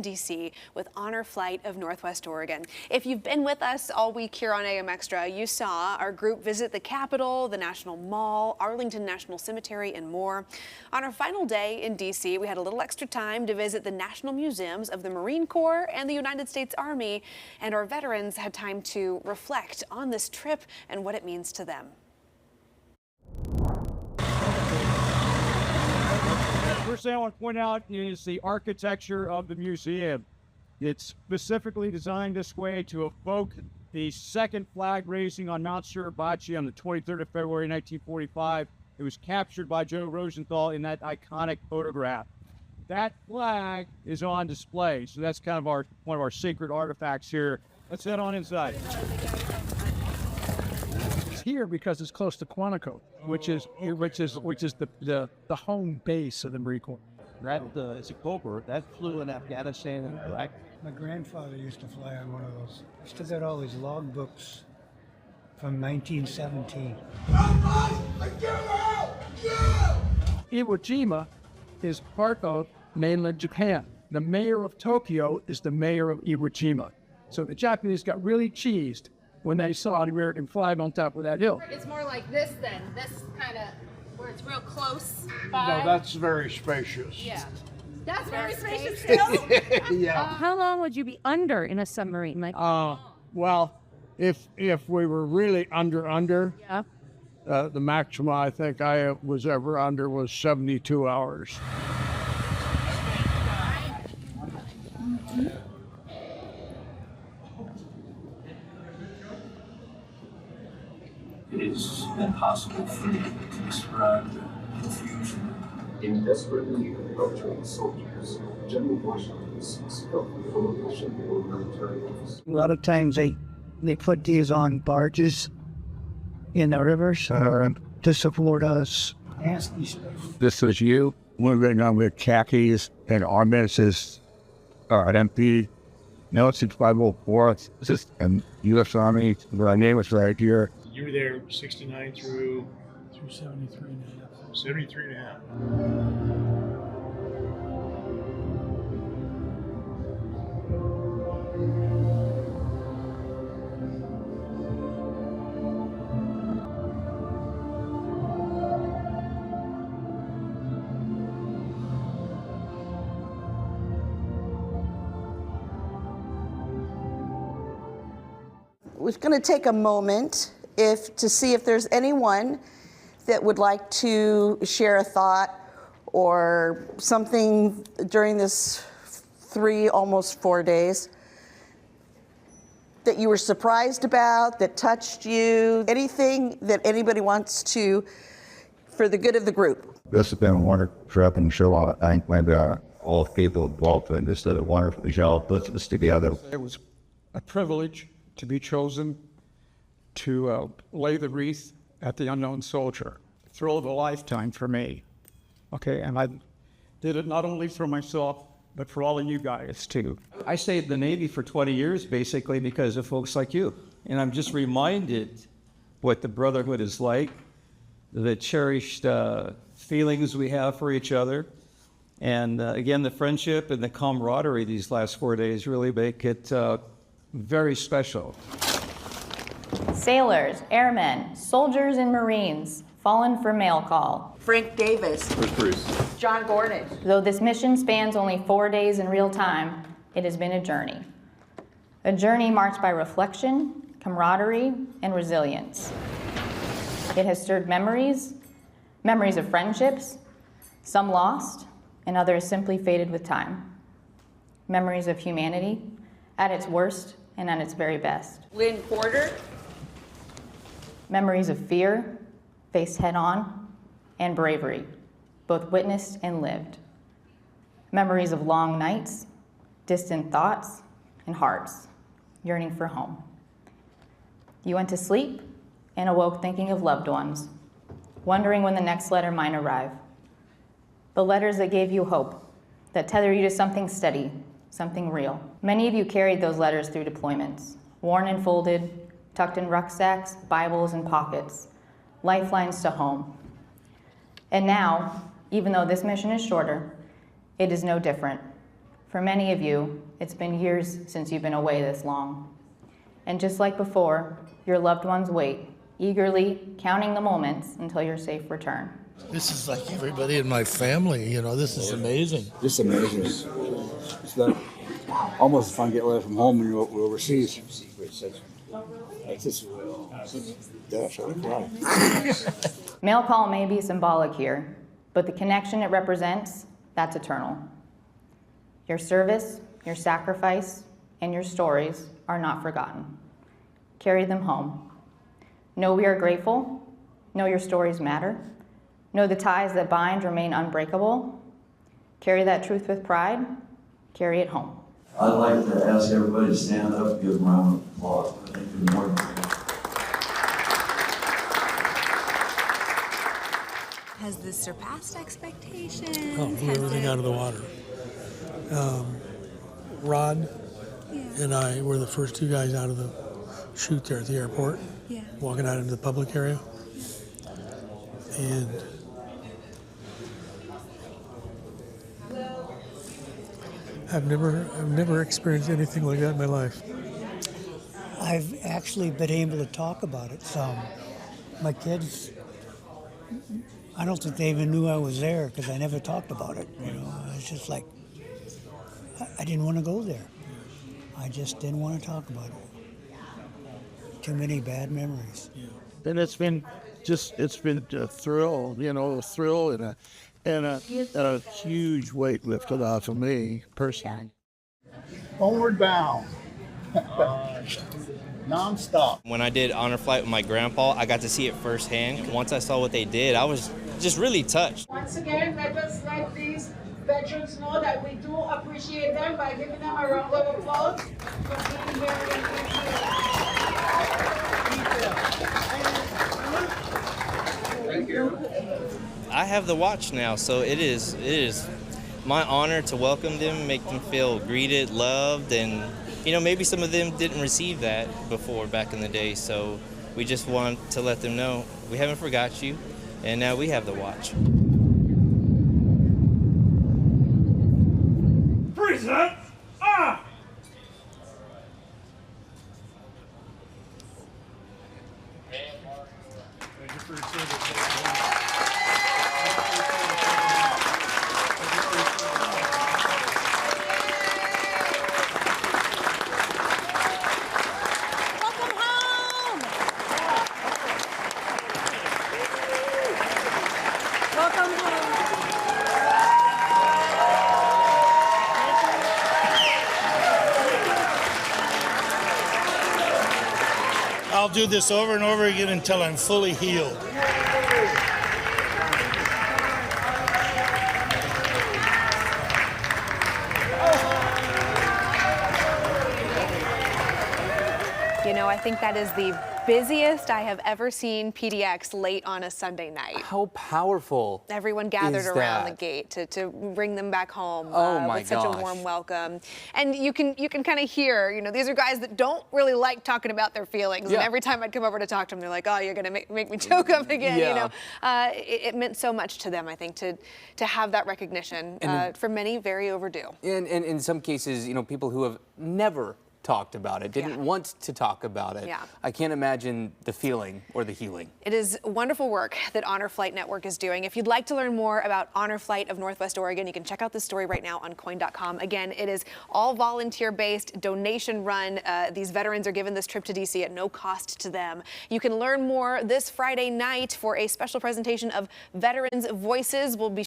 DC with Honor Flight of Northwest Oregon. If you've been with us all week here on AM Extra, you saw our group visit the Capitol, the National Mall, Arlington National Cemetery, and more. On our final day in DC, we had a little extra time to visit the National Museums of the Marine Corps and the United States Army, and our veterans had time to reflect on this trip and what it means to them. First thing I want to point out is the architecture of the museum. It's specifically designed this way to evoke the second flag raising on Mount Suribachi on the 23rd of February, 1945. It was captured by Joe Rosenthal in that iconic photograph. That flag is on display, so that's kind of one of our sacred artifacts here. Let's head on inside. It's here because it's close to Quantico, which is the home base of the Marine Corps. That is a Cobra that flew in Afghanistan and Iraq. My grandfather used to fly on one of those. He still got all these log books from 1917. Iwo Jima is part of mainland Japan. The mayor of Tokyo is the mayor of Iwo Jima. So the Japanese got really cheesed when they saw the American flag on top of that hill. It's more like this then, this kind of, where it's real close No, by. that's very spacious. Yeah. That's very spacious too? Yeah. How long would you be under in a submarine? Like, Well, if we were really under, yeah. the maximum I think I was ever under was 72 hours. It is impossible for me to describe the confusion. In desperate need of veteran soldiers, General Washington seeks help from a Russian or military officer. A lot of times they put these on barges in the rivers to support us. Nasty stuff. This is you moving on with khakis and armbands at MP. No, it's 504th and U.S. Army. My name is right here. You were there 69 through 73 and a half. 73 and a half. We're going to take a moment to see if there's anyone that would like to share a thought or something during this almost 4 days that you were surprised about, that touched you, anything that anybody wants to, for the good of the group. This has been a wonderful trip, and sure I thank maybe all people involved in this did a wonderful job putting this together. It was a privilege to be chosen to lay the wreath at the unknown soldier. Thrill of a lifetime for me. Okay, and I did it not only for myself, but for all of you guys too. I stayed in the Navy for 20 years basically because of folks like you. And I'm just reminded what the brotherhood is like, the cherished feelings we have for each other. And again, the friendship and the camaraderie these last 4 days really make it very special. Sailors, airmen, soldiers, and Marines fallen for mail call. Frank Davis. Bruce. John Gordon. Though this mission spans only 4 days in real time, it has been a journey. A journey marked by reflection, camaraderie, and resilience. It has stirred memories of friendships, some lost, and others simply faded with time. Memories of humanity at its worst and at its very best. Lynn Porter. Memories of fear, faced head-on, and bravery, both witnessed and lived. Memories of long nights, distant thoughts, and hearts yearning for home. You went to sleep and awoke thinking of loved ones, wondering when the next letter might arrive. The letters that gave you hope, that tether you to something steady, something real. Many of you carried those letters through deployments, worn and folded, tucked in rucksacks, Bibles, and pockets, lifelines to home. And now, even though this mission is shorter, it is no different. For many of you, it's been years since you've been away this long. And just like before, your loved ones wait, eagerly counting the moments until your safe return. This is like everybody in my family, you know, this is amazing. Just amazing. It's like almost as fun to get away from home when you're overseas. It's just, gosh, I cry. Mail call may be symbolic here, but the connection it represents, that's eternal. Your service, your sacrifice, and your stories are not forgotten. Carry them home. Know we are grateful. Know your stories matter. Know the ties that bind remain unbreakable. Carry that truth with pride. Carry it home. I'd like to ask everybody to stand up and give them a round of applause. I think they're more than Has this surpassed expectations? Oh, blew everything out of the water. Rod and I were the first two guys out of the chute there at the airport, walking out into the public area. And I've never experienced anything like that in my life. I've actually been able to talk about it some. My kids, I don't think they even knew I was there because I never talked about it. You know, it's just like, I didn't want to go there. I just didn't want to talk about it. Too many bad memories. And it's been a thrill, you know, a thrill and a huge weight lifted off of me personally. Homeward bound. Non-stop. When I did Honor Flight with my grandpa, I got to see it firsthand. Once I saw what they did, I was just really touched. Once again, let us let these veterans know that we do appreciate them by giving them a round of applause for being here Thank you. I have the watch now, so it is my honor to welcome them, make them feel greeted, loved, and you know, maybe some of them didn't receive that before back in the day, so we just want to let them know we haven't forgot you, and now we have the watch. Present! Ah! I'll do this over and over again until I'm fully healed. You know, I think that is the busiest I have ever seen PDX late on a Sunday night. How powerful. Everyone gathered is around that? the gate to bring them back home My with such a gosh. warm welcome. And you can kind of hear, you know, these are guys that don't really like talking about their feelings. Yeah. And every time I'd come over to talk to them, they're like, oh, you're going to make me choke up again. Yeah. You know, it meant so much to them, I think, to have that recognition. For many, very overdue. And in some cases, you know, people who have never talked about it, didn't want to talk about it. Yeah. I can't imagine the feeling or the healing. It is wonderful work that Honor Flight Network is doing. If you'd like to learn more about Honor Flight of Northwest Oregon, you can check out this story right now on coin.com. Again, it is all volunteer-based, donation-run. These veterans are given this trip to D.C. at no cost to them. You can learn more this Friday night for a special presentation of Veterans Voices. We'll be